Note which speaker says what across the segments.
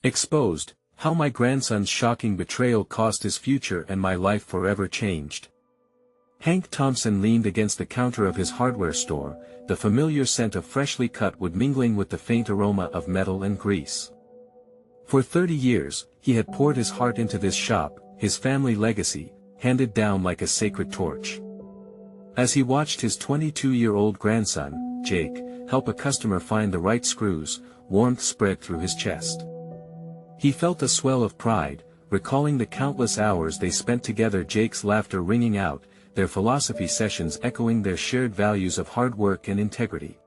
Speaker 1: Exposed, how my grandson's shocking betrayal cost his future and my life forever changed. Hank Thompson leaned against the counter of his hardware store, the familiar scent of freshly cut wood mingling with the faint aroma of metal and grease. For 30 years, he had poured his heart into this shop, his family legacy, handed down like a sacred torch. As he watched his 22-year-old grandson, Jake, help a customer find the right screws, warmth spread through his chest. He felt a swell of pride, recalling the countless hours they spent together, Jake's laughter ringing out, their philosophy sessions echoing their shared values of hard work and integrity.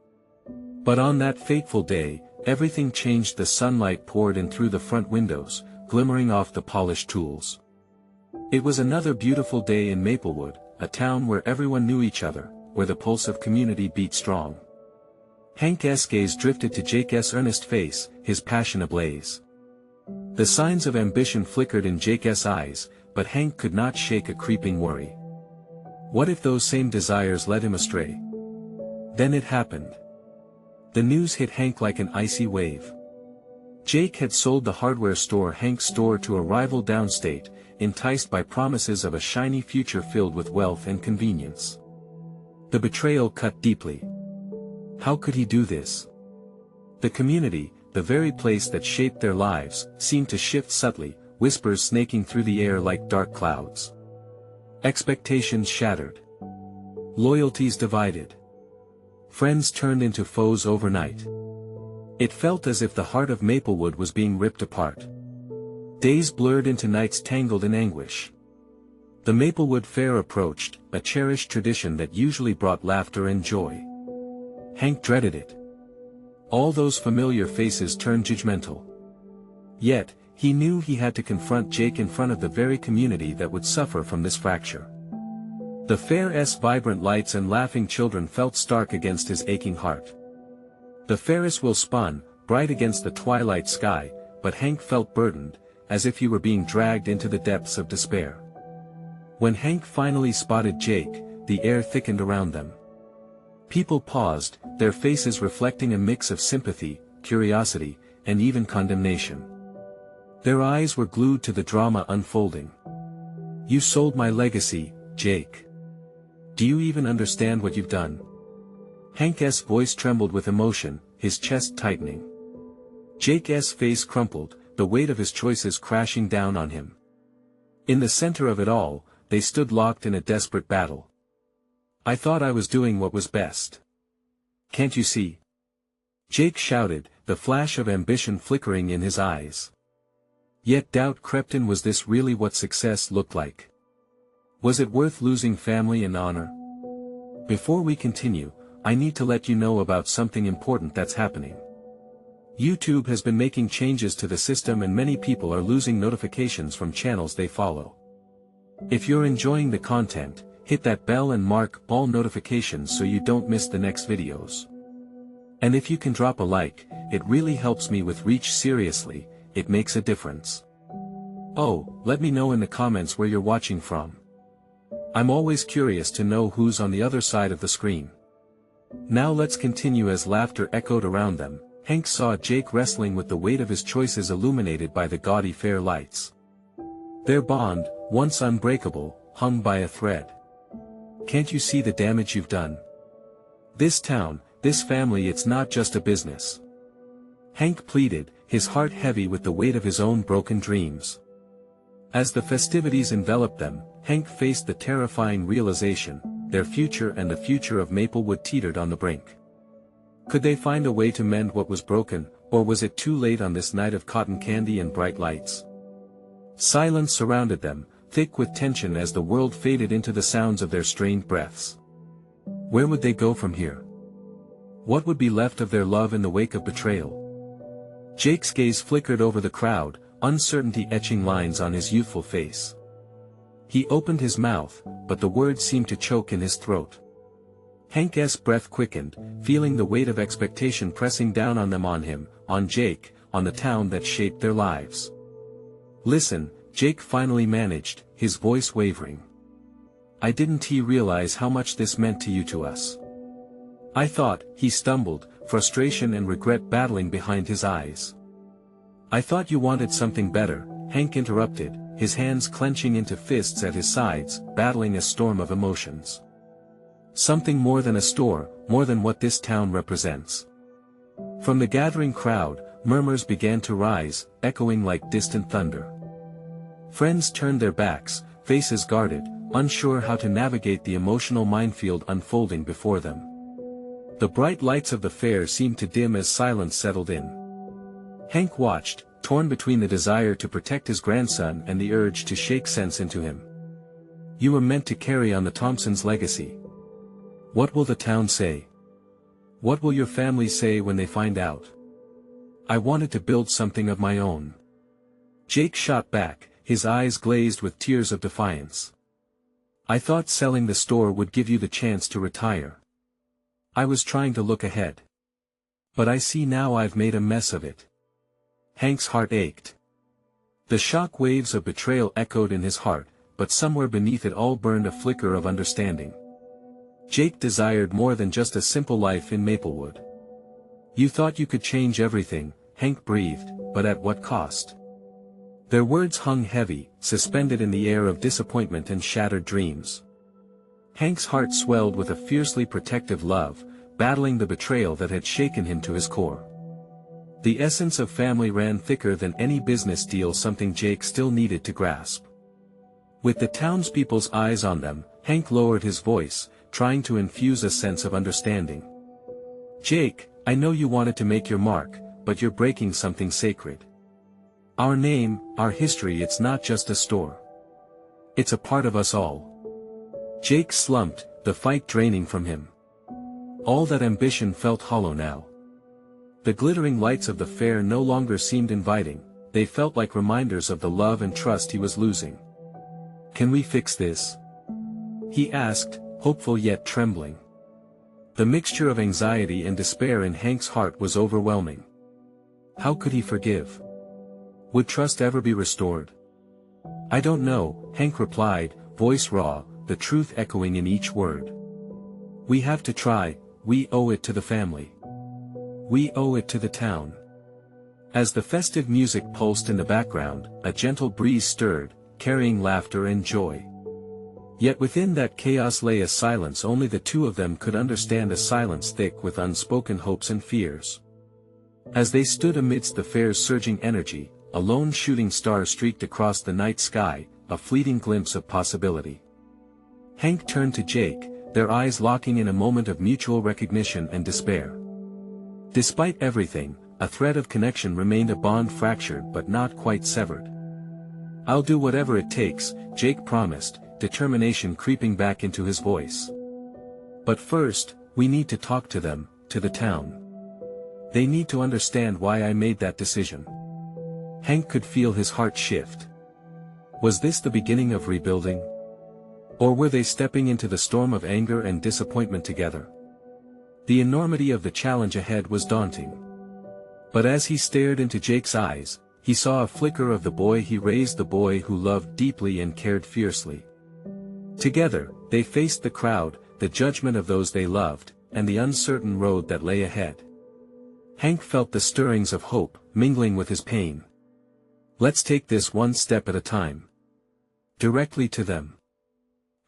Speaker 1: But on that fateful day, everything changed. The sunlight poured in through the front windows, glimmering off the polished tools. It was another beautiful day in Maplewood, a town where everyone knew each other, where the pulse of community beat strong. Hank's gaze drifted to Jake's earnest face, his passion ablaze. The signs of ambition flickered in Jake's eyes, but Hank could not shake a creeping worry. What if those same desires led him astray? Then it happened. The news hit Hank like an icy wave. Jake had sold the hardware store Hank's store to a rival downstate, enticed by promises of a shiny future filled with wealth and convenience. The betrayal cut deeply. How could he do this? The community, the very place that shaped their lives, seemed to shift subtly, whispers snaking through the air like dark clouds. Expectations shattered. Loyalties divided. Friends turned into foes overnight. It felt as if the heart of Maplewood was being ripped apart. Days blurred into nights tangled in anguish. The Maplewood Fair approached, a cherished tradition that usually brought laughter and joy. Hank dreaded it. All those familiar faces turned judgmental. Yet, he knew he had to confront Jake in front of the very community that would suffer from this fracture. The fair's vibrant lights and laughing children felt stark against his aching heart. The Ferris wheel spun, bright against the twilight sky, but Hank felt burdened, as if he were being dragged into the depths of despair. When Hank finally spotted Jake, the air thickened around them. People paused, their faces reflecting a mix of sympathy, curiosity, and even condemnation. Their eyes were glued to the drama unfolding. "You sold my legacy, Jake. Do you even understand what you've done?" Hank's voice trembled with emotion, his chest tightening. Jake's face crumpled, the weight of his choices crashing down on him. In the center of it all, they stood locked in a desperate battle. "I thought I was doing what was best. Can't you see?" Jake shouted, the flash of ambition flickering in his eyes. Yet doubt crept in. Was this really what success looked like? Was it worth losing family and honor? Before we continue, I need to let you know about something important that's happening. YouTube has been making changes to the system and many people are losing notifications from channels they follow. If you're enjoying the content, hit that bell and mark all notifications so you don't miss the next videos. And if you can drop a like, it really helps me with reach. Seriously, it makes a difference. Oh, let me know in the comments where you're watching from. I'm always curious to know who's on the other side of the screen. Now let's continue. As laughter echoed around them, Hank saw Jake wrestling with the weight of his choices illuminated by the gaudy fair lights. Their bond, once unbreakable, hung by a thread. "Can't you see the damage you've done? This town, this family, it's not just a business." Hank pleaded, his heart heavy with the weight of his own broken dreams. As the festivities enveloped them, Hank faced the terrifying realization, their future and the future of Maplewood teetered on the brink. Could they find a way to mend what was broken, or was it too late on this night of cotton candy and bright lights? Silence surrounded them, thick with tension as the world faded into the sounds of their strained breaths. Where would they go from here? What would be left of their love in the wake of betrayal? Jake's gaze flickered over the crowd, uncertainty etching lines on his youthful face. He opened his mouth, but the words seemed to choke in his throat. Hank's breath quickened, feeling the weight of expectation pressing down on them, on him, on Jake, on the town that shaped their lives. "Listen," Jake finally managed, his voice wavering. "I didn't realize how much this meant to you, to us. I thought," he stumbled, frustration and regret battling behind his eyes. "I thought you wanted something better," Hank interrupted, his hands clenching into fists at his sides, battling a storm of emotions. "Something more than a store, more than what this town represents." From the gathering crowd, murmurs began to rise, echoing like distant thunder. Friends turned their backs, faces guarded, unsure how to navigate the emotional minefield unfolding before them. The bright lights of the fair seemed to dim as silence settled in. Hank watched, torn between the desire to protect his grandson and the urge to shake sense into him. "You were meant to carry on the Thompsons' legacy. What will the town say? What will your family say when they find out? I wanted to build something of my own." Jake shot back, his eyes glazed with tears of defiance. "I thought selling the store would give you the chance to retire. I was trying to look ahead. But I see now I've made a mess of it." Hank's heart ached. The shock waves of betrayal echoed in his heart, but somewhere beneath it all burned a flicker of understanding. Jake desired more than just a simple life in Maplewood. "You thought you could change everything," Hank breathed, "but at what cost?" Their words hung heavy, suspended in the air of disappointment and shattered dreams. Hank's heart swelled with a fiercely protective love, battling the betrayal that had shaken him to his core. The essence of family ran thicker than any business deal, something Jake still needed to grasp. With the townspeople's eyes on them, Hank lowered his voice, trying to infuse a sense of understanding. "Jake, I know you wanted to make your mark, but you're breaking something sacred. Our name, our history, it's not just a store. It's a part of us all." Jake slumped, the fight draining from him. All that ambition felt hollow now. The glittering lights of the fair no longer seemed inviting, they felt like reminders of the love and trust he was losing. "Can we fix this?" he asked, hopeful yet trembling. The mixture of anxiety and despair in Hank's heart was overwhelming. How could he forgive? Would trust ever be restored? "I don't know," Hank replied, voice raw, the truth echoing in each word. "We have to try, we owe it to the family. We owe it to the town." As the festive music pulsed in the background, a gentle breeze stirred, carrying laughter and joy. Yet within that chaos lay a silence only the two of them could understand, a silence thick with unspoken hopes and fears. As they stood amidst the fair's surging energy, a lone shooting star streaked across the night sky, a fleeting glimpse of possibility. Hank turned to Jake, their eyes locking in a moment of mutual recognition and despair. Despite everything, a thread of connection remained, a bond fractured but not quite severed. "I'll do whatever it takes," Jake promised, determination creeping back into his voice. "But first, we need to talk to them, to the town. They need to understand why I made that decision." Hank could feel his heart shift. Was this the beginning of rebuilding? Or were they stepping into the storm of anger and disappointment together? The enormity of the challenge ahead was daunting. But as he stared into Jake's eyes, he saw a flicker of the boy he raised, the boy who loved deeply and cared fiercely. Together, they faced the crowd, the judgment of those they loved, and the uncertain road that lay ahead. Hank felt the stirrings of hope, mingling with his pain. "Let's take this one step at a time." Directly to them.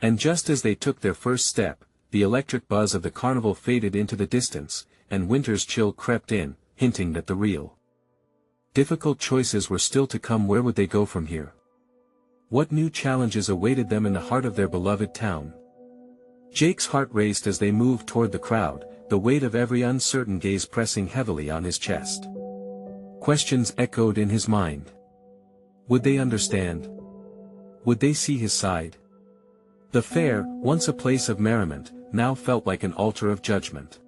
Speaker 1: And just as they took their first step, the electric buzz of the carnival faded into the distance, and winter's chill crept in, hinting that the real difficult choices were still to come. Where would they go from here? What new challenges awaited them in the heart of their beloved town? Jake's heart raced as they moved toward the crowd, the weight of every uncertain gaze pressing heavily on his chest. Questions echoed in his mind. Would they understand? Would they see his side? The fair, once a place of merriment, now felt like an altar of judgment.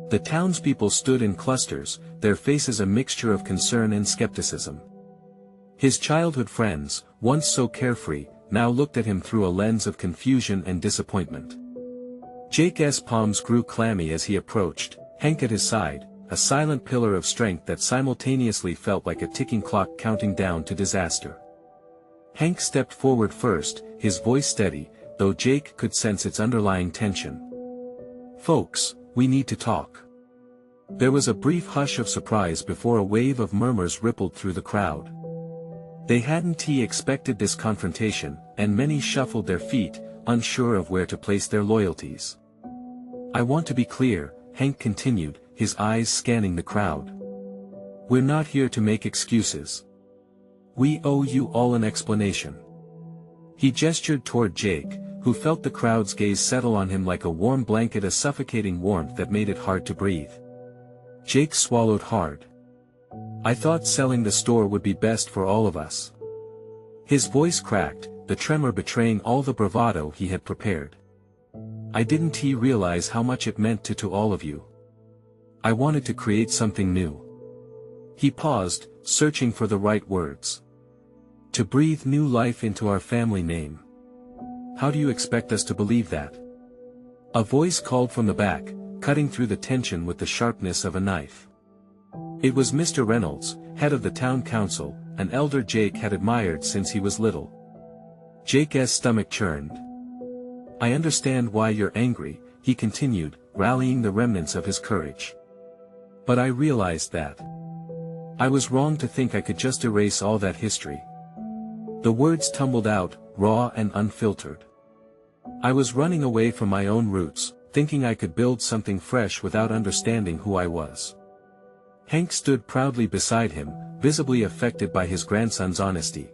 Speaker 1: The townspeople stood in clusters, their faces a mixture of concern and skepticism. His childhood friends, once so carefree, now looked at him through a lens of confusion and disappointment. Jake's palms grew clammy as he approached, Hank at his side, a silent pillar of strength that simultaneously felt like a ticking clock counting down to disaster. Hank stepped forward first, his voice steady, though Jake could sense its underlying tension. "Folks, we need to talk. There was a brief hush of surprise before a wave of murmurs rippled through the crowd. They hadn't expected this confrontation, and many shuffled their feet, unsure of where to place their loyalties. "I want to be clear," Hank continued, his eyes scanning the crowd. "We're not here to make excuses. We owe you all an explanation." He gestured toward Jake, who felt the crowd's gaze settle on him like a warm blanket, a suffocating warmth that made it hard to breathe. Jake swallowed hard. "I thought selling the store would be best for all of us." His voice cracked, the tremor betraying all the bravado he had prepared. "I didn't realize how much it meant to all of you. I wanted to create something new." He paused, searching for the right words. "To breathe new life into our family name. How do you expect us to believe that?" A voice called from the back, cutting through the tension with the sharpness of a knife. It was Mr. Reynolds, head of the town council, an elder Jake had admired since he was little. Jake's stomach churned. "I understand why you're angry," he continued, rallying the remnants of his courage. "But I realized that I was wrong to think I could just erase all that history." The words tumbled out, raw and unfiltered. "I was running away from my own roots, thinking I could build something fresh without understanding who I was." Hank stood proudly beside him, visibly affected by his grandson's honesty.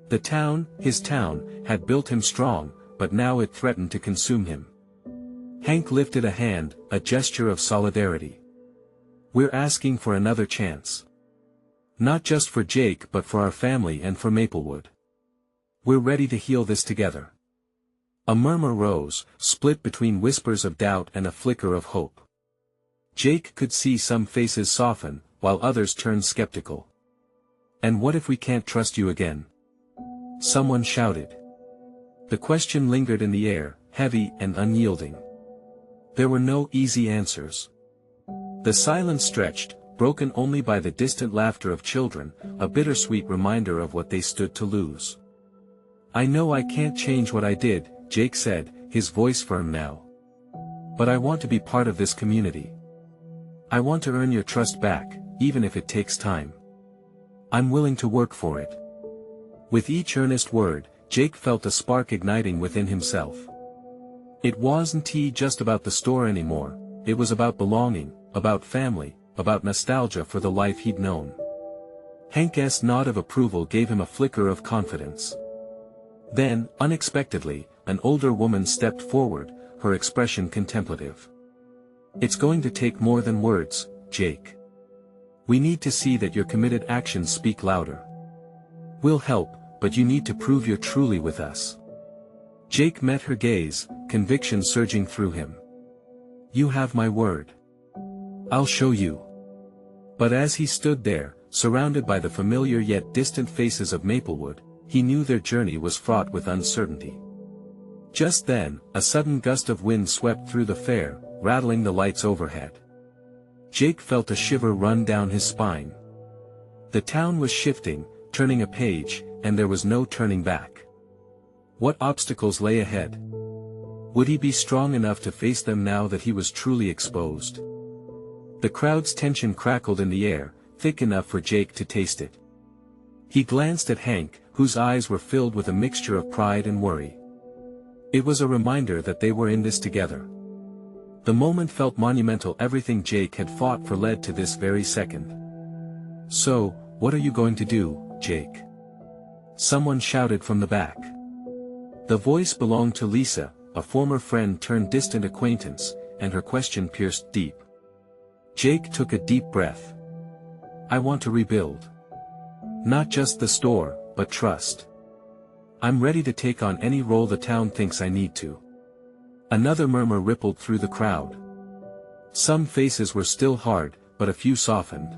Speaker 1: The town, his town, had built him strong, but now it threatened to consume him. Hank lifted a hand, a gesture of solidarity. "We're asking for another chance. Not just for Jake but for our family and for Maplewood. We're ready to heal this together." A murmur rose, split between whispers of doubt and a flicker of hope. Jake could see some faces soften, while others turned skeptical. "And what if we can't trust you again?" someone shouted. The question lingered in the air, heavy and unyielding. There were no easy answers. The silence stretched, broken only by the distant laughter of children, a bittersweet reminder of what they stood to lose. "I know I can't change what I did," Jake said, his voice firm now. "But I want to be part of this community. I want to earn your trust back, even if it takes time. I'm willing to work for it." With each earnest word, Jake felt a spark igniting within himself. It wasn't just about the store anymore, it was about belonging, about family, about nostalgia for the life he'd known. Hank's nod of approval gave him a flicker of confidence. Then, unexpectedly, an older woman stepped forward, her expression contemplative. "It's going to take more than words, Jake. We need to see that your committed actions speak louder. We'll help, but you need to prove you're truly with us." Jake met her gaze, conviction surging through him. "You have my word. I'll show you." But as he stood there, surrounded by the familiar yet distant faces of Maplewood, he knew their journey was fraught with uncertainty. Just then, a sudden gust of wind swept through the fair, rattling the lights overhead. Jake felt a shiver run down his spine. The town was shifting, turning a page, and there was no turning back. What obstacles lay ahead? Would he be strong enough to face them now that he was truly exposed? The crowd's tension crackled in the air, thick enough for Jake to taste it. He glanced at Hank, whose eyes were filled with a mixture of pride and worry. It was a reminder that they were in this together. The moment felt monumental. Everything Jake had fought for led to this very second. "So, what are you going to do, Jake?" someone shouted from the back. The voice belonged to Lisa, a former friend turned distant acquaintance, and her question pierced deep. Jake took a deep breath. "I want to rebuild. Not just the store, but trust. I'm ready to take on any role the town thinks I need to." Another murmur rippled through the crowd. Some faces were still hard, but a few softened.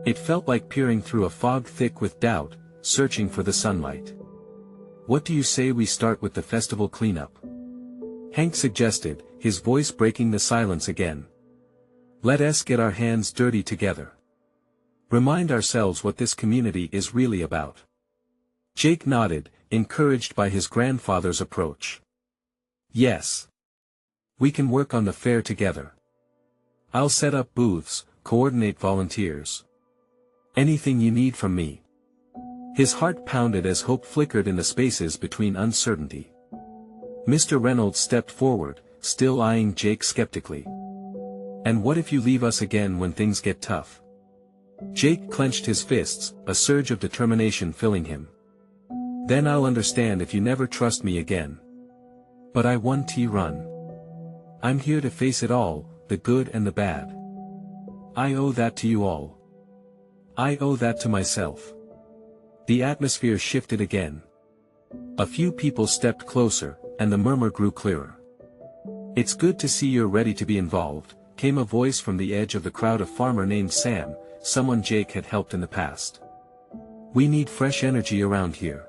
Speaker 1: It felt like peering through a fog thick with doubt, searching for the sunlight. "What do you say we start with the festival cleanup?" Hank suggested, his voice breaking the silence again. "Let us get our hands dirty together. Remind ourselves what this community is really about." Jake nodded, encouraged by his grandfather's approach. "Yes. We can work on the fair together. I'll set up booths, coordinate volunteers. Anything you need from me. His heart pounded as hope flickered in the spaces between uncertainty. Mr. Reynolds stepped forward, still eyeing Jake skeptically. And what if you leave us again when things get tough? Jake clenched his fists, a surge of determination filling him. Then I'll understand if you never trust me again. But I want to run. I'm here to face it all, the good and the bad. I owe that to you all. I owe that to myself. The atmosphere shifted again. A few people stepped closer, and the murmur grew clearer. It's good to see you're ready to be involved, came a voice from the edge of the crowd. A farmer named Sam, someone Jake had helped in the past. We need fresh energy around here.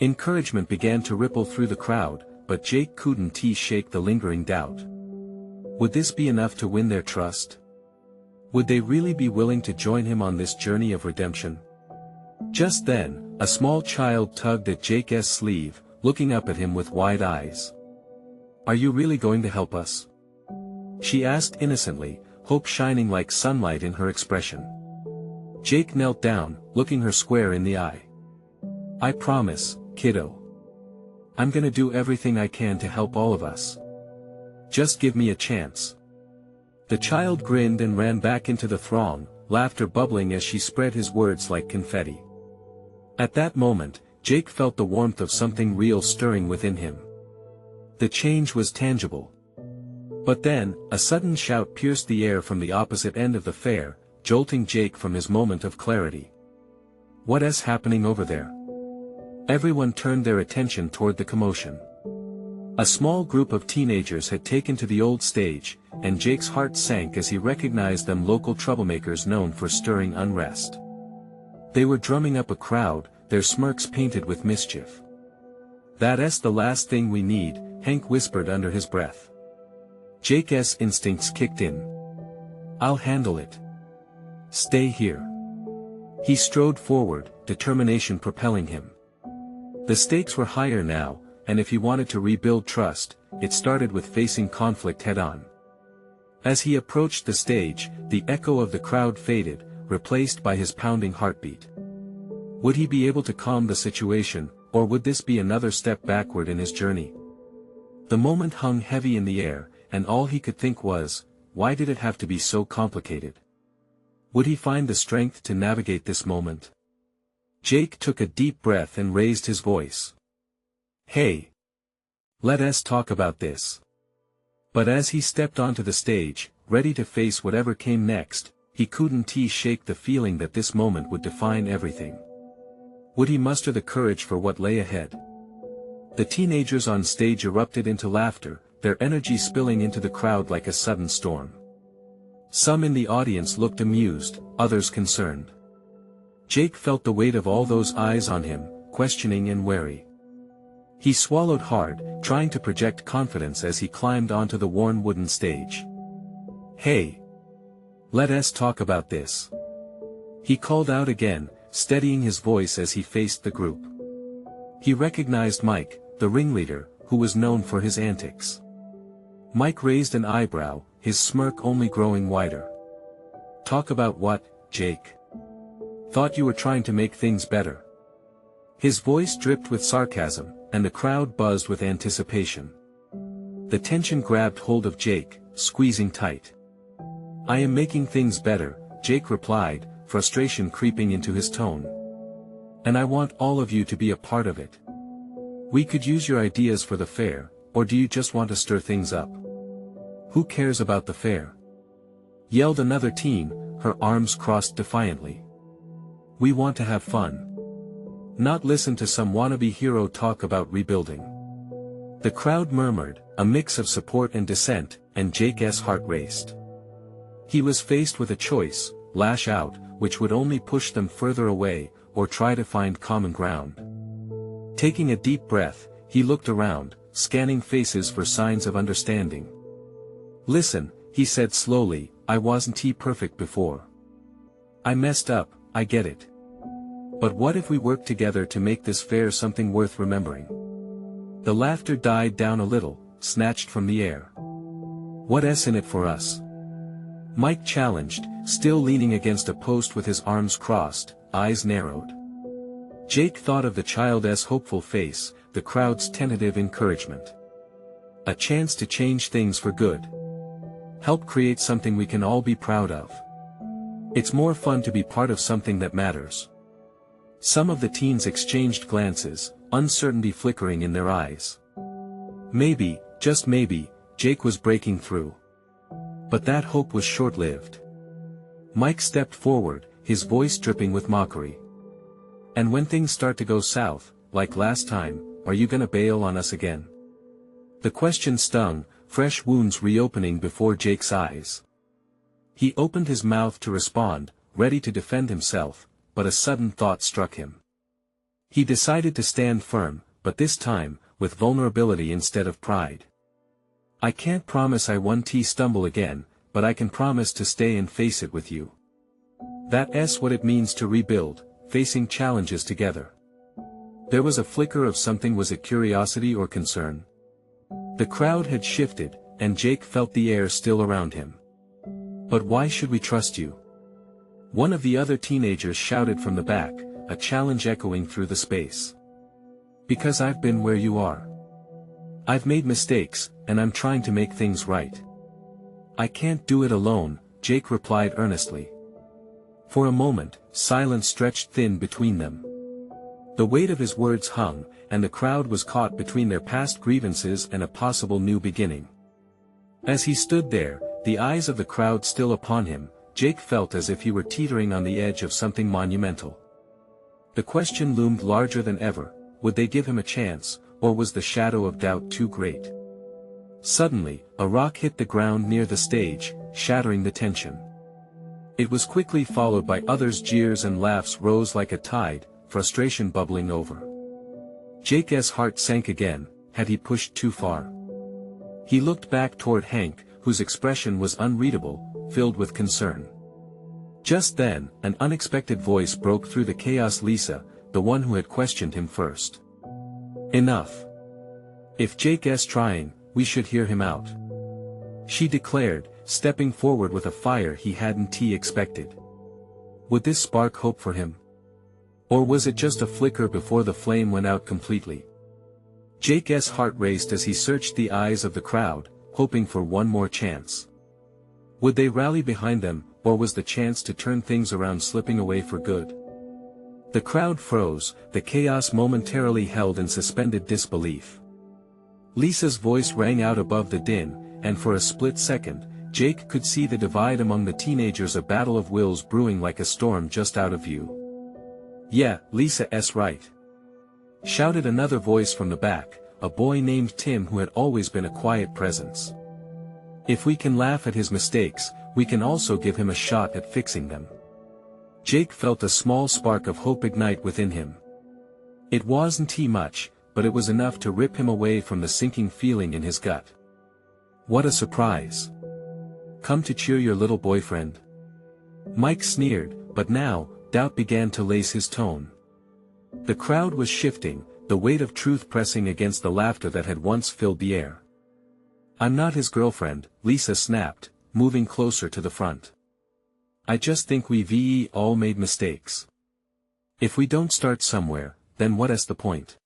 Speaker 1: Encouragement began to ripple through the crowd, but Jake couldn't shake the lingering doubt. Would this be enough to win their trust? Would they really be willing to join him on this journey of redemption? Just then, a small child tugged at Jake's sleeve, looking up at him with wide eyes. Are you really going to help us? She asked innocently, hope shining like sunlight in her expression. Jake knelt down, looking her square in the eye. I promise, kiddo. I'm gonna do everything I can to help all of us. Just give me a chance. The child grinned and ran back into the throng, laughter bubbling as she spread his words like confetti. At that moment, Jake felt the warmth of something real stirring within him. The change was tangible. But then, a sudden shout pierced the air from the opposite end of the fair, jolting Jake from his moment of clarity. What's happening over there? Everyone turned their attention toward the commotion. A small group of teenagers had taken to the old stage, and Jake's heart sank as he recognized them, local troublemakers known for stirring unrest. They were drumming up a crowd, their smirks painted with mischief. That's the last thing we need, Hank whispered under his breath. Jake's instincts kicked in. I'll handle it. Stay here. He strode forward, determination propelling him. The stakes were higher now, and if he wanted to rebuild trust, it started with facing conflict head-on. As he approached the stage, the echo of the crowd faded, replaced by his pounding heartbeat. Would he be able to calm the situation, or would this be another step backward in his journey? The moment hung heavy in the air, and all he could think was, why did it have to be so complicated? Would he find the strength to navigate this moment? Jake took a deep breath and raised his voice. Hey! Let's talk about this. But as he stepped onto the stage, ready to face whatever came next, he couldn't shake the feeling that this moment would define everything. Would he muster the courage for what lay ahead? The teenagers on stage erupted into laughter, their energy spilling into the crowd like a sudden storm. Some in the audience looked amused, others concerned. Jake felt the weight of all those eyes on him, questioning and wary. He swallowed hard, trying to project confidence as he climbed onto the worn wooden stage. Hey! Let's talk about this. He called out again, steadying his voice as he faced the group. He recognized Mike, the ringleader, who was known for his antics. Mike raised an eyebrow, his smirk only growing wider. Talk about what, Jake? Thought you were trying to make things better. His voice dripped with sarcasm, and the crowd buzzed with anticipation. The tension grabbed hold of Jake, squeezing tight. I am making things better, Jake replied, frustration creeping into his tone. And I want all of you to be a part of it. We could use your ideas for the fair, or do you just want to stir things up? Who cares about the fair? Yelled another teen, her arms crossed defiantly. We want to have fun. Not listen to some wannabe hero talk about rebuilding. The crowd murmured, a mix of support and dissent, and Jake's heart raced. He was faced with a choice, lash out, which would only push them further away, or try to find common ground. Taking a deep breath, he looked around, scanning faces for signs of understanding. Listen, he said slowly, I wasn't perfect before. I messed up, I get it. But what if we work together to make this fair something worth remembering? The laughter died down a little, snatched from the air. What's in it for us? Mike challenged, still leaning against a post with his arms crossed, eyes narrowed. Jake thought of the child's hopeful face, the crowd's tentative encouragement. A chance to change things for good. Help create something we can all be proud of. It's more fun to be part of something that matters. Some of the teens exchanged glances, uncertainty flickering in their eyes. Maybe, just maybe, Jake was breaking through. But that hope was short-lived. Mike stepped forward, his voice dripping with mockery. And when things start to go south, like last time, are you gonna bail on us again? The question stung, fresh wounds reopening before Jake's eyes. He opened his mouth to respond, ready to defend himself, but a sudden thought struck him. He decided to stand firm, but this time, with vulnerability instead of pride. I can't promise I won't stumble again, but I can promise to stay and face it with you. That's what it means to rebuild, facing challenges together. There was a flicker of something. Was it curiosity or concern? The crowd had shifted, and Jake felt the air still around him. But why should we trust you? One of the other teenagers shouted from the back, a challenge echoing through the space. Because I've been where you are. I've made mistakes, and I'm trying to make things right. I can't do it alone, Jake replied earnestly. For a moment, silence stretched thin between them. The weight of his words hung, and the crowd was caught between their past grievances and a possible new beginning. As he stood there, the eyes of the crowd still upon him, Jake felt as if he were teetering on the edge of something monumental. The question loomed larger than ever: would they give him a chance, or was the shadow of doubt too great? Suddenly, a rock hit the ground near the stage, shattering the tension. It was quickly followed by others. Jeers and laughs rose like a tide, frustration bubbling over. Jake's heart sank again. Had he pushed too far? He looked back toward Hank, whose expression was unreadable, filled with concern. Just then, an unexpected voice broke through the chaos. Lisa, the one who had questioned him first. Enough. If Jake's trying, we should hear him out. She declared, stepping forward with a fire he hadn't expected. Would this spark hope for him? Or was it just a flicker before the flame went out completely? Jake's heart raced as he searched the eyes of the crowd, hoping for one more chance. Would they rally behind them, or was the chance to turn things around slipping away for good? The crowd froze, the chaos momentarily held in suspended disbelief. Lisa's voice rang out above the din, and for a split second, Jake could see the divide among the teenagers, a battle of wills brewing like a storm just out of view. Yeah, Lisa's right. Shouted another voice from the back, a boy named Tim who had always been a quiet presence. If we can laugh at his mistakes, we can also give him a shot at fixing them. Jake felt a small spark of hope ignite within him. It wasn't much, but it was enough to rip him away from the sinking feeling in his gut. What a surprise. Come to cheer your little boyfriend? Mike sneered, but now, doubt began to lace his tone. The crowd was shifting, the weight of truth pressing against the laughter that had once filled the air. I'm not his girlfriend, Lisa snapped, moving closer to the front. I just think we've all made mistakes. If we don't start somewhere, then what's the point?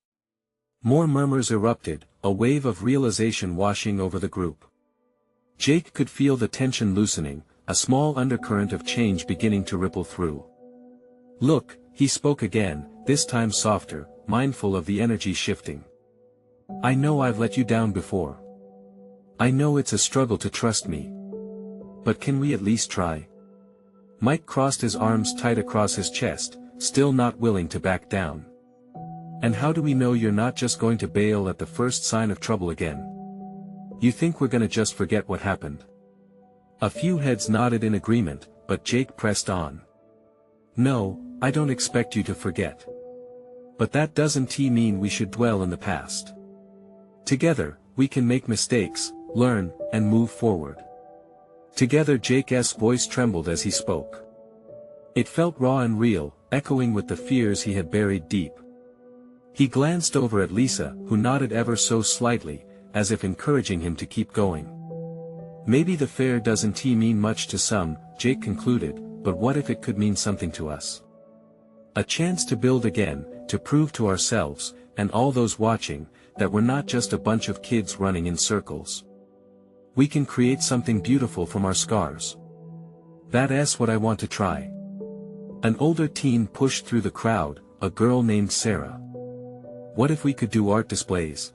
Speaker 1: More murmurs erupted, a wave of realization washing over the group. Jake could feel the tension loosening, a small undercurrent of change beginning to ripple through. Look, he spoke again, this time softer, mindful of the energy shifting. I know I've let you down before. I know it's a struggle to trust me. But can we at least try? Mike crossed his arms tight across his chest, still not willing to back down. And how do we know you're not just going to bail at the first sign of trouble again? You think we're gonna just forget what happened? A few heads nodded in agreement, but Jake pressed on. No, I don't expect you to forget. But that doesn't mean we should dwell in the past. Together, we can make mistakes, learn, and move forward. Together. Jake's voice trembled as he spoke. It felt raw and real, echoing with the fears he had buried deep. He glanced over at Lisa, who nodded ever so slightly, as if encouraging him to keep going. Maybe the fair doesn't mean much to some, Jake concluded, but what if it could mean something to us? A chance to build again, to prove to ourselves, and all those watching, that we're not just a bunch of kids running in circles. We can create something beautiful from our scars. That's what I want to try. An older teen pushed through the crowd, a girl named Sarah. What if we could do art displays?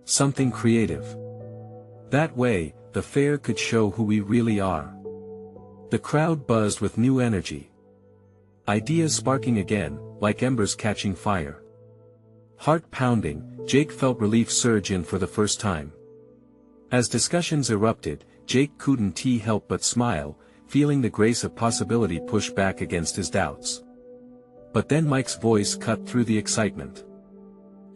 Speaker 1: Something creative. That way, the fair could show who we really are. The crowd buzzed with new energy. Ideas sparking again, like embers catching fire. Heart pounding, Jake felt relief surge in for the first time. As discussions erupted, Jake couldn't help but smile, feeling the grace of possibility push back against his doubts. But then Mike's voice cut through the excitement.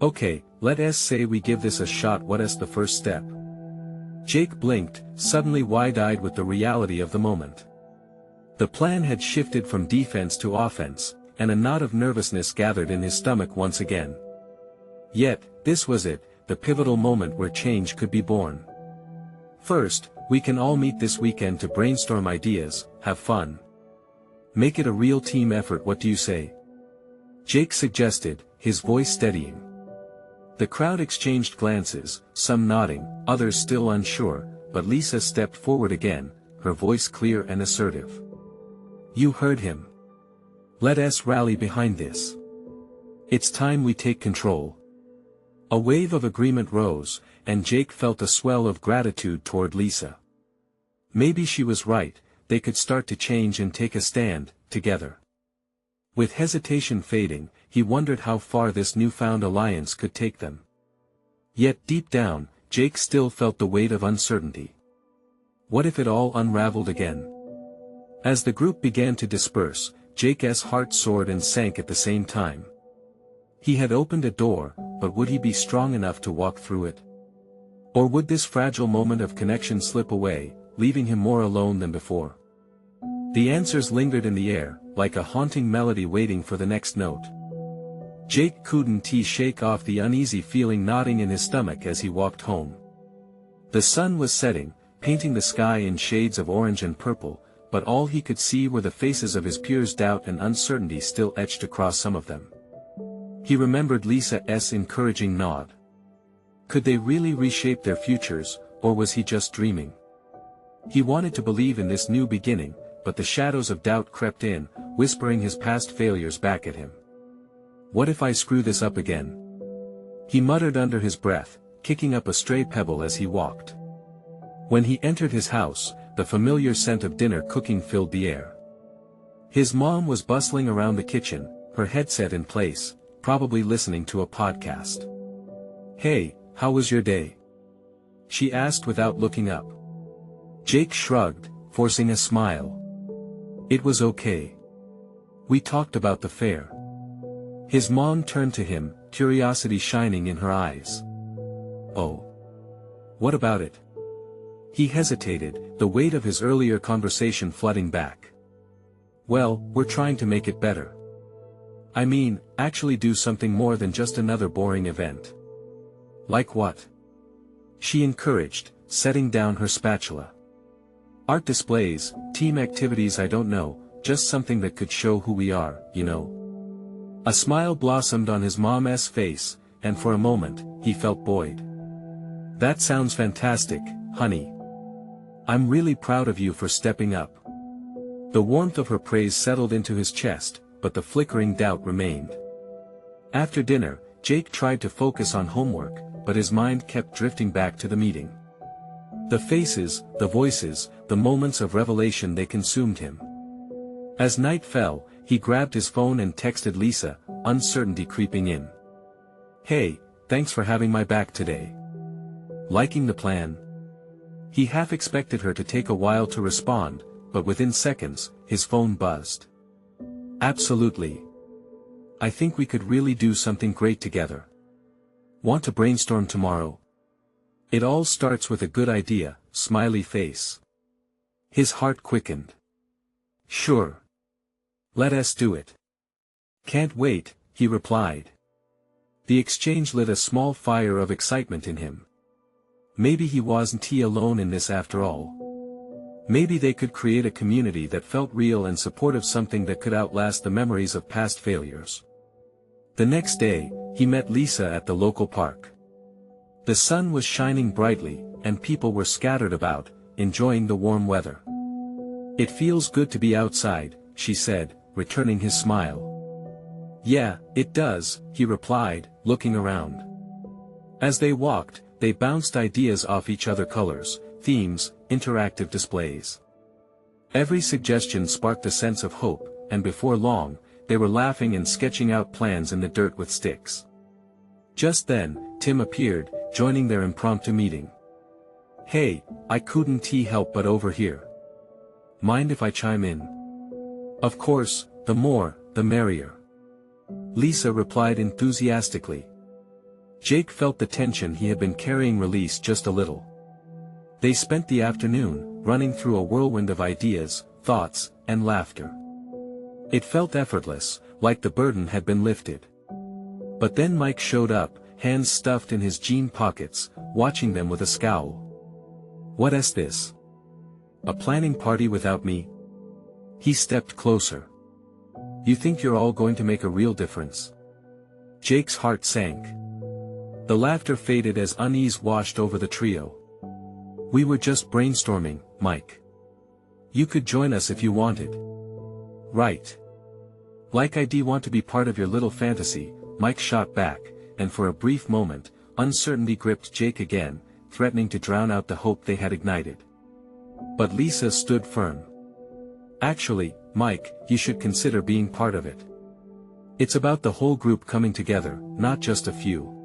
Speaker 1: Okay, let's say we give this a shot. What's the first step? Jake blinked, suddenly wide-eyed with the reality of the moment. The plan had shifted from defense to offense, and a knot of nervousness gathered in his stomach once again. Yet, this was it, the pivotal moment where change could be born. First, we can all meet this weekend to brainstorm ideas, have fun. Make it a real team effort. What do you say? Jake suggested, his voice steadying. The crowd exchanged glances, some nodding, others still unsure, but Lisa stepped forward again, her voice clear and assertive. You heard him. Let us rally behind this. It's time we take control. A wave of agreement rose, and Jake felt a swell of gratitude toward Lisa. Maybe she was right, they could start to change and take a stand, together. With hesitation fading, he wondered how far this newfound alliance could take them. Yet deep down, Jake still felt the weight of uncertainty. What if it all unraveled again? As the group began to disperse, Jake's heart soared and sank at the same time. He had opened a door, but would he be strong enough to walk through it? Or would this fragile moment of connection slip away, leaving him more alone than before? The answers lingered in the air, like a haunting melody waiting for the next note. Jake couldn't shake off the uneasy feeling gnawing in his stomach as he walked home. The sun was setting, painting the sky in shades of orange and purple, but all he could see were the faces of his peers. Doubt and uncertainty still etched across some of them. He remembered Lisa's encouraging nod. Could they really reshape their futures, or was he just dreaming? He wanted to believe in this new beginning, but the shadows of doubt crept in, whispering his past failures back at him. What if I screw this up again? He muttered under his breath, kicking up a stray pebble as he walked. When he entered his house, the familiar scent of dinner cooking filled the air. His mom was bustling around the kitchen, her headset in place, probably listening to a podcast. Hey, how was your day? She asked without looking up. Jake shrugged, forcing a smile. It was okay. We talked about the fair. His mom turned to him, curiosity shining in her eyes. Oh. What about it? He hesitated, the weight of his earlier conversation flooding back. Well, we're trying to make it better. I mean, actually do something more than just another boring event. Like what? She encouraged, setting down her spatula. Art displays, team activities. I don't know, just something that could show who we are, you know. A smile blossomed on his mom's face, and for a moment, he felt buoyed. That sounds fantastic, honey. I'm really proud of you for stepping up. The warmth of her praise settled into his chest, but the flickering doubt remained. After dinner, Jake tried to focus on homework, but his mind kept drifting back to the meeting. The faces, the voices, the moments of revelation, they consumed him. As night fell, he grabbed his phone and texted Lisa, uncertainty creeping in. Hey, thanks for having my back today. Liking the plan? He half expected her to take a while to respond, but within seconds, his phone buzzed. Absolutely. I think we could really do something great together. Want to brainstorm tomorrow? It all starts with a good idea, smiley face. His heart quickened. Sure. Let us do it. Can't wait, he replied. The exchange lit a small fire of excitement in him. Maybe he wasn't alone in this after all. Maybe they could create a community that felt real and supportive, something that could outlast the memories of past failures. The next day, he met Lisa at the local park. The sun was shining brightly, and people were scattered about, enjoying the warm weather. "It feels good to be outside," she said, returning his smile. "Yeah, it does," he replied, looking around. As they walked, they bounced ideas off each other: colors, themes, interactive displays. Every suggestion sparked a sense of hope, and before long, they were laughing and sketching out plans in the dirt with sticks. Just then, Tim appeared, joining their impromptu meeting. "Hey, I couldn't help but overhear. Mind if I chime in?" "Of course, the more, the merrier," Lisa replied enthusiastically. Jake felt the tension he had been carrying release just a little. They spent the afternoon, running through a whirlwind of ideas, thoughts, and laughter. It felt effortless, like the burden had been lifted. But then Mike showed up, hands stuffed in his jean pockets, watching them with a scowl. "What's this? A planning party without me?" He stepped closer. "You think you're all going to make a real difference?" Jake's heart sank. The laughter faded as unease washed over the trio. "We were just brainstorming, Mike. You could join us if you wanted." "Right. Like I do want to be part of your little fantasy," Mike shot back, and for a brief moment, uncertainty gripped Jake again, threatening to drown out the hope they had ignited. But Lisa stood firm. "Actually, Mike, you should consider being part of it. It's about the whole group coming together, not just a few."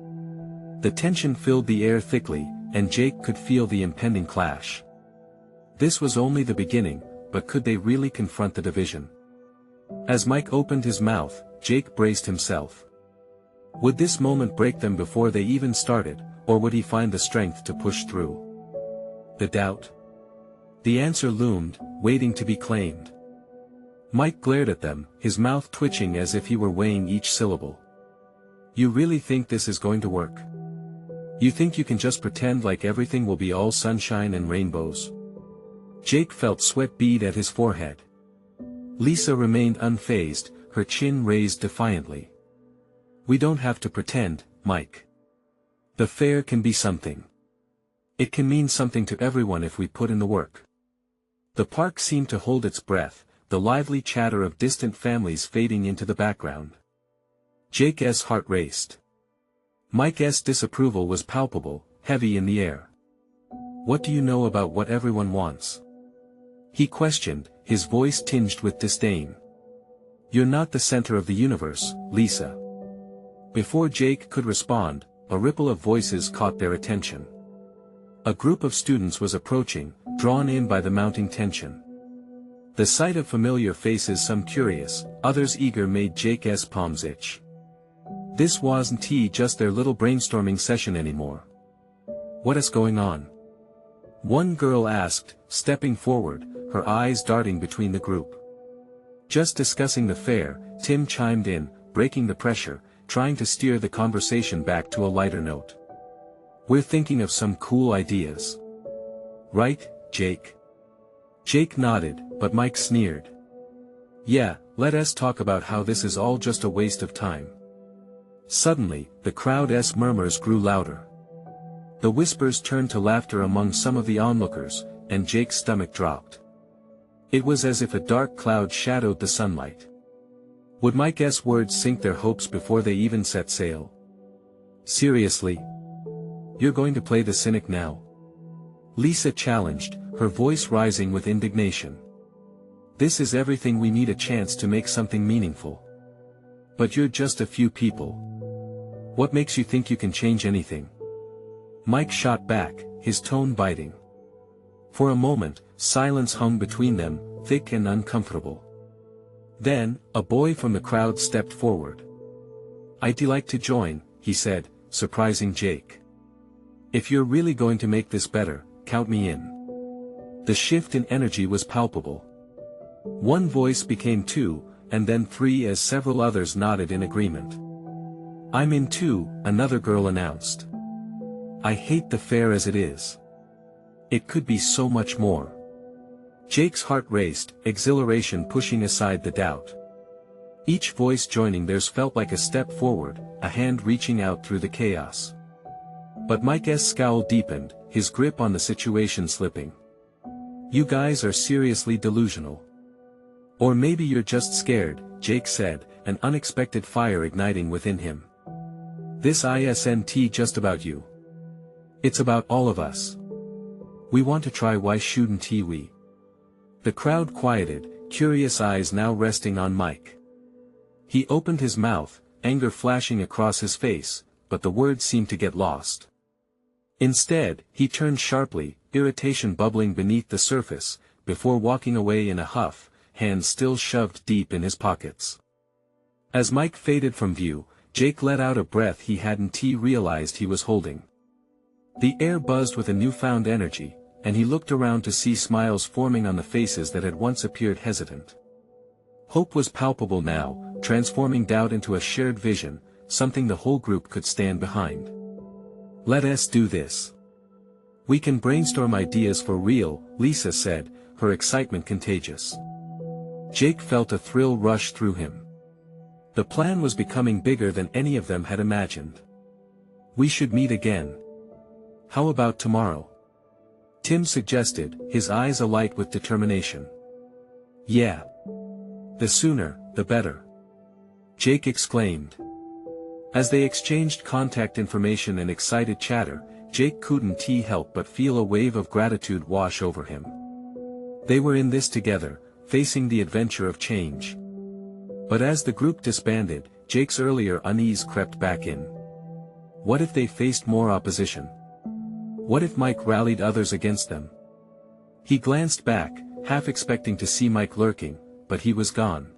Speaker 1: The tension filled the air thickly, and Jake could feel the impending clash. This was only the beginning, but could they really confront the division? As Mike opened his mouth, Jake braced himself. Would this moment break them before they even started, or would he find the strength to push through? The doubt? The answer loomed, waiting to be claimed. Mike glared at them, his mouth twitching as if he were weighing each syllable. "You really think this is going to work? You think you can just pretend like everything will be all sunshine and rainbows?" Jake felt sweat bead at his forehead. Lisa remained unfazed, her chin raised defiantly. "We don't have to pretend, Mike. The fair can be something. It can mean something to everyone if we put in the work." The park seemed to hold its breath, the lively chatter of distant families fading into the background. Jake's heart raced. Mike's disapproval was palpable, heavy in the air. "What do you know about what everyone wants?" he questioned, his voice tinged with disdain. "You're not the center of the universe, Lisa." Before Jake could respond, a ripple of voices caught their attention. A group of students was approaching, drawn in by the mounting tension. The sight of familiar faces, some curious, others eager, made Jake's palms itch. This wasn't just their little brainstorming session anymore. "What is going on?" one girl asked, stepping forward, her eyes darting between the group. "Just discussing the fair," Tim chimed in, breaking the pressure, trying to steer the conversation back to a lighter note. "We're thinking of some cool ideas. Right, Jake?" Jake nodded, but Mike sneered. "Yeah, let us talk about how this is all just a waste of time." Suddenly, the crowd's murmurs grew louder. The whispers turned to laughter among some of the onlookers, and Jake's stomach dropped. It was as if a dark cloud shadowed the sunlight. Would Mike's words sink their hopes before they even set sail? "Seriously? You're going to play the cynic now?" Lisa challenged, her voice rising with indignation. "This is everything we need, a chance to make something meaningful. But you're just a few people. What makes you think you can change anything?" Mike shot back, his tone biting. For a moment, silence hung between them, thick and uncomfortable. Then, a boy from the crowd stepped forward. "I'd like to join," he said, surprising Jake. "If you're really going to make this better, count me in." The shift in energy was palpable. One voice became two, and then three as several others nodded in agreement. "I'm in too," another girl announced. I hate the fair as it is. It could be so much more. Jake's heart raced, exhilaration pushing aside the doubt. Each voice joining theirs felt like a step forward, a hand reaching out through the chaos. But Mike's scowl deepened, his grip on the situation slipping. You guys are seriously delusional. Or maybe you're just scared, Jake said, an unexpected fire igniting within him. This isn't just about you. It's about all of us. We want to try, why shouldn't we? The crowd quieted, curious eyes now resting on Mike. He opened his mouth, anger flashing across his face, but the words seemed to get lost. Instead, he turned sharply, irritation bubbling beneath the surface, before walking away in a huff, hands still shoved deep in his pockets. As Mike faded from view, Jake let out a breath he hadn't realized he was holding. The air buzzed with a newfound energy, and he looked around to see smiles forming on the faces that had once appeared hesitant. Hope was palpable now, transforming doubt into a shared vision, something the whole group could stand behind. Let us do this. We can brainstorm ideas for real, Lisa said, her excitement contagious. Jake felt a thrill rush through him. The plan was becoming bigger than any of them had imagined. We should meet again. How about tomorrow? Tim suggested, his eyes alight with determination. Yeah. The sooner, the better. Jake exclaimed. As they exchanged contact information and excited chatter, Jake couldn't help but feel a wave of gratitude wash over him. They were in this together, facing the adventure of change. But as the group disbanded, Jake's earlier unease crept back in. What if they faced more opposition? What if Mike rallied others against them? He glanced back, half expecting to see Mike lurking, but he was gone.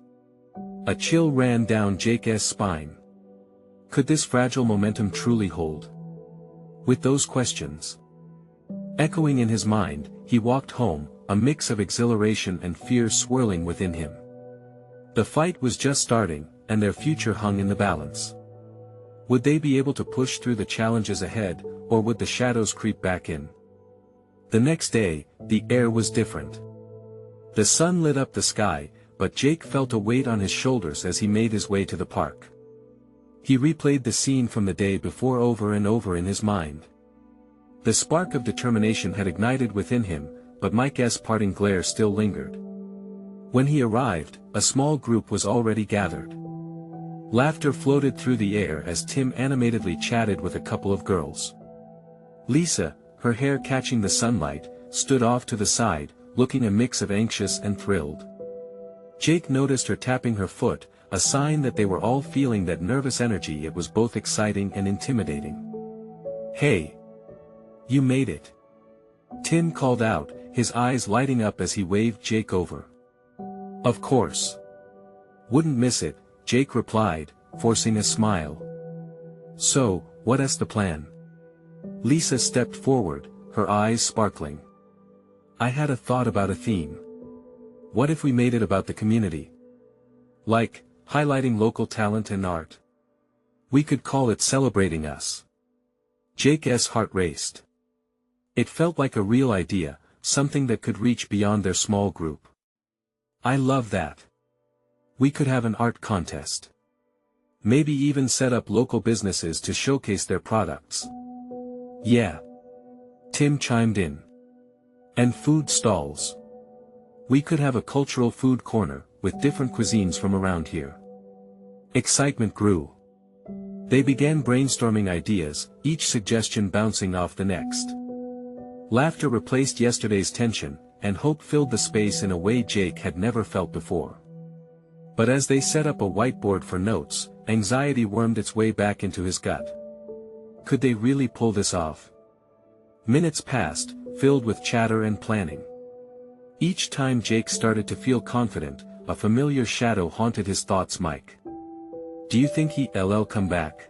Speaker 1: A chill ran down Jake's spine. Could this fragile momentum truly hold? With those questions echoing in his mind, he walked home, a mix of exhilaration and fear swirling within him. The fight was just starting, and their future hung in the balance. Would they be able to push through the challenges ahead, or would the shadows creep back in? The next day, the air was different. The sun lit up the sky, but Jake felt a weight on his shoulders as he made his way to the park. He replayed the scene from the day before over and over in his mind. The spark of determination had ignited within him, but Mike's parting glare still lingered. When he arrived, a small group was already gathered. Laughter floated through the air as Tim animatedly chatted with a couple of girls. Lisa, her hair catching the sunlight, stood off to the side, looking a mix of anxious and thrilled. Jake noticed her tapping her foot, a sign that they were all feeling that nervous energy. It was both exciting and intimidating. Hey! You made it! Tim called out, his eyes lighting up as he waved Jake over. Of course. Wouldn't miss it, Jake replied, forcing a smile. So, what's the plan? Lisa stepped forward, her eyes sparkling. I had a thought about a theme. What if we made it about the community? Like, highlighting local talent and art. We could call it Celebrating Us. Jake's heart raced. It felt like a real idea, something that could reach beyond their small group. I love that. We could have an art contest. Maybe even set up local businesses to showcase their products. Yeah. Tim chimed in. And food stalls. We could have a cultural food corner, with different cuisines from around here. Excitement grew. They began brainstorming ideas, each suggestion bouncing off the next. Laughter replaced yesterday's tension, and hope filled the space in a way Jake had never felt before. But as they set up a whiteboard for notes, anxiety wormed its way back into his gut. Could they really pull this off? Minutes passed, filled with chatter and planning. Each time Jake started to feel confident, a familiar shadow haunted his thoughts. Mike. Do you think he'll come back?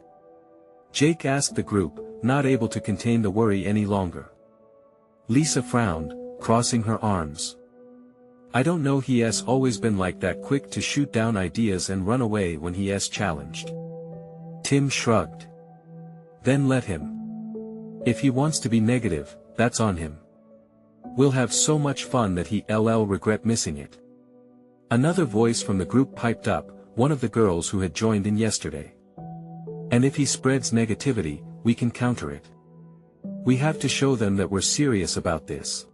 Speaker 1: Jake asked the group, not able to contain the worry any longer. Lisa frowned, crossing her arms. I don't know, he's always been like that, quick to shoot down ideas and run away when he's challenged. Tim shrugged. Then let him. If he wants to be negative, that's on him. We'll have so much fun that he'll regret missing it. Another voice from the group piped up, one of the girls who had joined in yesterday. And if he spreads negativity, we can counter it. We have to show them that we're serious about this.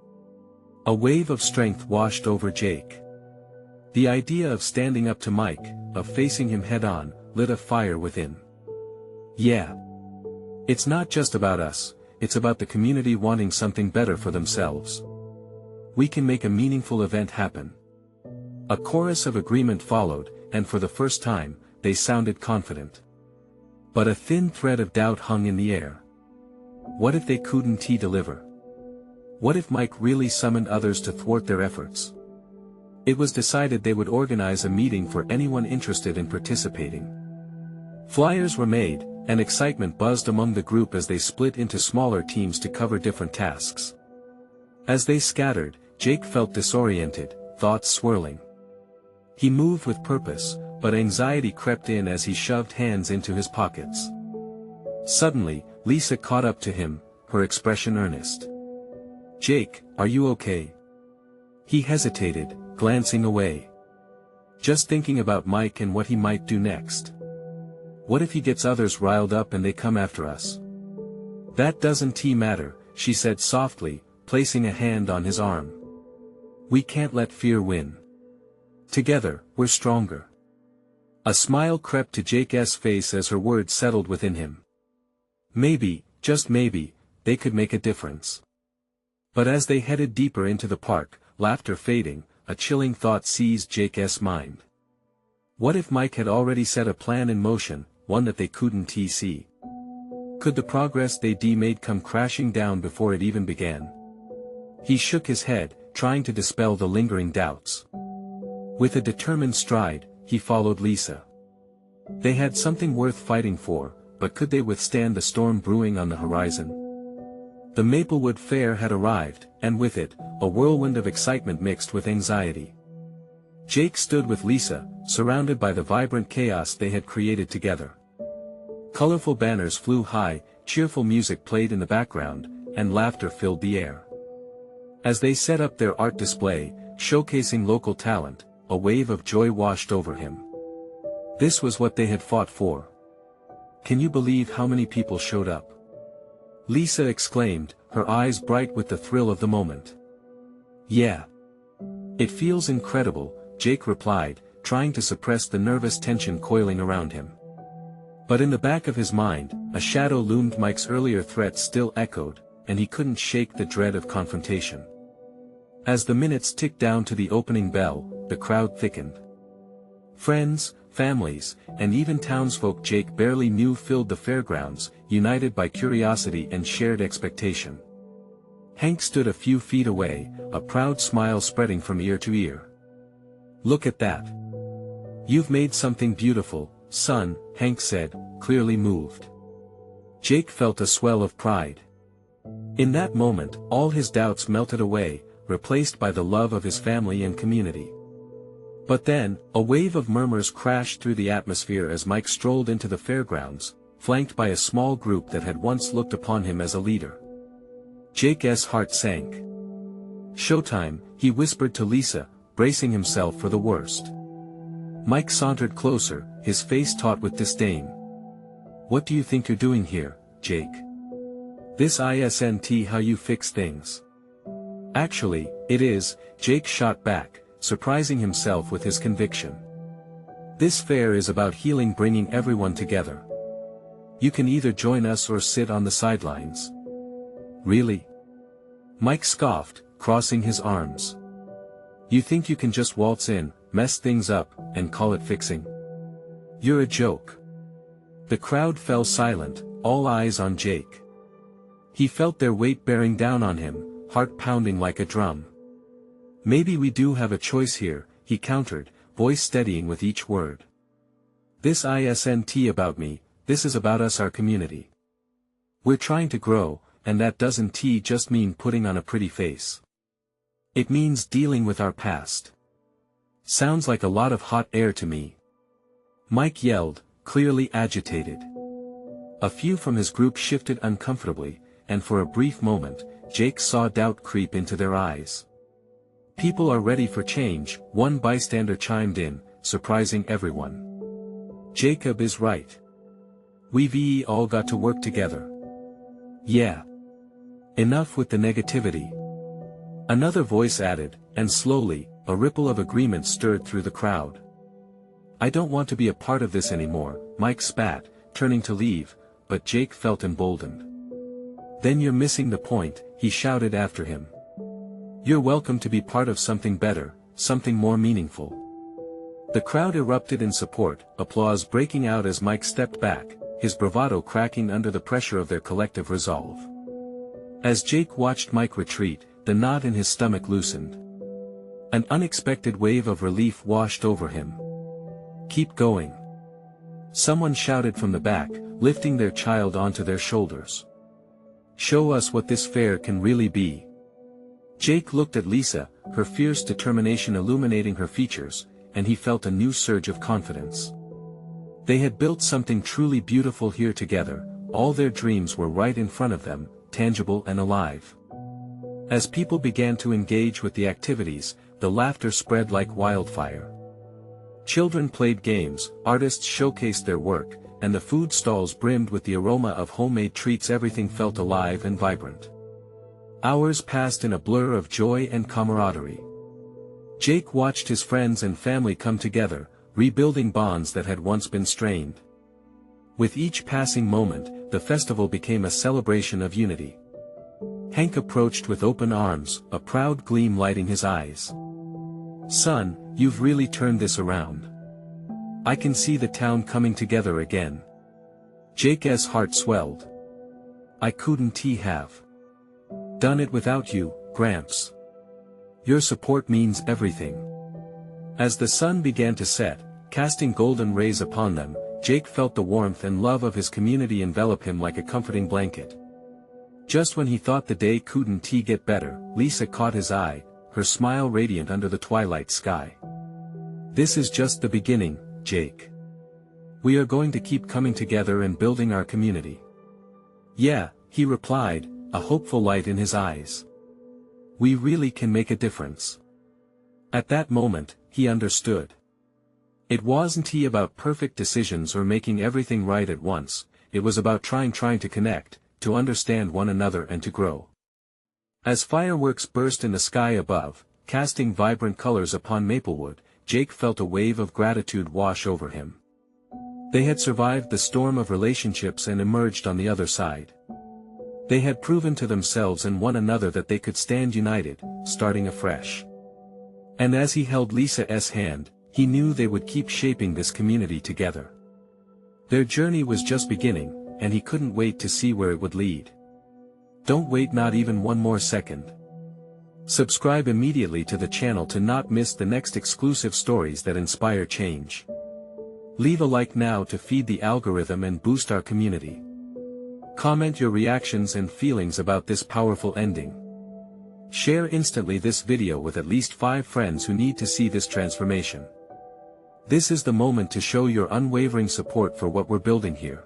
Speaker 1: A wave of strength washed over Jake. The idea of standing up to Mike, of facing him head-on, lit a fire within. Yeah. It's not just about us, it's about the community wanting something better for themselves. We can make a meaningful event happen. A chorus of agreement followed, and for the first time, they sounded confident. But a thin thread of doubt hung in the air. What if they couldn't deliver? What if Mike really summoned others to thwart their efforts? It was decided they would organize a meeting for anyone interested in participating. Flyers were made, and excitement buzzed among the group as they split into smaller teams to cover different tasks. As they scattered, Jake felt disoriented, thoughts swirling. He moved with purpose, but anxiety crept in as he shoved hands into his pockets. Suddenly, Lisa caught up to him, her expression earnest. "Jake, are you okay?" He hesitated, glancing away. "Just thinking about Mike and what he might do next. What if he gets others riled up and they come after us?" "That doesn't matter," she said softly, placing a hand on his arm. "We can't let fear win. Together, we're stronger." A smile crept to Jake's face as her words settled within him. Maybe, just maybe, they could make a difference. But as they headed deeper into the park, laughter fading, a chilling thought seized Jake's mind. What if Mike had already set a plan in motion, one that they couldn't see? Could the progress they'd made come crashing down before it even began? He shook his head, trying to dispel the lingering doubts. With a determined stride, he followed Lisa. They had something worth fighting for, but could they withstand the storm brewing on the horizon? The Maplewood Fair had arrived, and with it, a whirlwind of excitement mixed with anxiety. Jake stood with Lisa, surrounded by the vibrant chaos they had created together. Colorful banners flew high, cheerful music played in the background, and laughter filled the air. As they set up their art display, showcasing local talent, a wave of joy washed over him. This was what they had fought for. "Can you believe how many people showed up?" Lisa exclaimed, her eyes bright with the thrill of the moment. "Yeah. It feels incredible," Jake replied, trying to suppress the nervous tension coiling around him. But in the back of his mind, a shadow loomed. Mike's earlier threats still echoed, and he couldn't shake the dread of confrontation. As the minutes ticked down to the opening bell, the crowd thickened. Friends, families, and even townsfolk Jake barely knew filled the fairgrounds, united by curiosity and shared expectation. Hank stood a few feet away, a proud smile spreading from ear to ear. "Look at that. You've made something beautiful, son," Hank said, clearly moved. Jake felt a swell of pride. In that moment, all his doubts melted away, replaced by the love of his family and community. But then, a wave of murmurs crashed through the atmosphere as Mike strolled into the fairgrounds, flanked by a small group that had once looked upon him as a leader. Jake's heart sank. "Showtime," he whispered to Lisa, bracing himself for the worst. Mike sauntered closer, his face taut with disdain. "What do you think you're doing here, Jake? This isn't how you fix things." "Actually, it is," Jake shot back, surprising himself with his conviction. "This fair is about healing, bringing everyone together. You can either join us or sit on the sidelines." "Really?" Mike scoffed, crossing his arms. "You think you can just waltz in, mess things up, and call it fixing? You're a joke." The crowd fell silent, all eyes on Jake. He felt their weight bearing down on him, heart pounding like a drum. "Maybe we do have a choice here," he countered, voice steadying with each word. "This isn't about me, this is about us, our community. We're trying to grow, and that doesn't just mean putting on a pretty face. It means dealing with our past." "Sounds like a lot of hot air to me," Mike yelled, clearly agitated. A few from his group shifted uncomfortably, and for a brief moment, Jake saw doubt creep into their eyes. "People are ready for change," one bystander chimed in, surprising everyone. "Jacob is right. We've all got to work together." "Yeah. Enough with the negativity," another voice added, and slowly, a ripple of agreement stirred through the crowd. "I don't want to be a part of this anymore," Mike spat, turning to leave, but Jake felt emboldened. "Then you're missing the point," he shouted after him. "You're welcome to be part of something better, something more meaningful." The crowd erupted in support, applause breaking out as Mike stepped back, his bravado cracking under the pressure of their collective resolve. As Jake watched Mike retreat, the knot in his stomach loosened. An unexpected wave of relief washed over him. "Keep going," someone shouted from the back, lifting their child onto their shoulders. "Show us what this fair can really be." Jake looked at Lisa, her fierce determination illuminating her features, and he felt a new surge of confidence. They had built something truly beautiful here together, all their dreams were right in front of them, tangible and alive. As people began to engage with the activities, the laughter spread like wildfire. Children played games, artists showcased their work, and the food stalls brimmed with the aroma of homemade treats. Everything felt alive and vibrant. Hours passed in a blur of joy and camaraderie. Jake watched his friends and family come together, rebuilding bonds that had once been strained. With each passing moment, the festival became a celebration of unity. Hank approached with open arms, a proud gleam lighting his eyes. "Son, you've really turned this around. I can see the town coming together again." Jake's heart swelled. "I couldn't have done it without you, Gramps. Your support means everything." As the sun began to set, casting golden rays upon them, Jake felt the warmth and love of his community envelop him like a comforting blanket. Just when he thought the day couldn't get better, Lisa caught his eye, her smile radiant under the twilight sky. "This is just the beginning, Jake. We are going to keep coming together and building our community." "Yeah," he replied, a hopeful light in his eyes. "We really can make a difference." At that moment, he understood. It wasn't about perfect decisions or making everything right at once, it was about trying to connect, to understand one another and to grow. As fireworks burst in the sky above, casting vibrant colors upon Maplewood, Jake felt a wave of gratitude wash over him. They had survived the storm of relationships and emerged on the other side. They had proven to themselves and one another that they could stand united, starting afresh. And as he held Lisa's hand, he knew they would keep shaping this community together. Their journey was just beginning, and he couldn't wait to see where it would lead. Don't wait not even one more second. Subscribe immediately to the channel to not miss the next exclusive stories that inspire change. Leave a like now to feed the algorithm and boost our community. Comment your reactions and feelings about this powerful ending. Share instantly this video with at least 5 friends who need to see this transformation. This is the moment to show your unwavering support for what we're building here.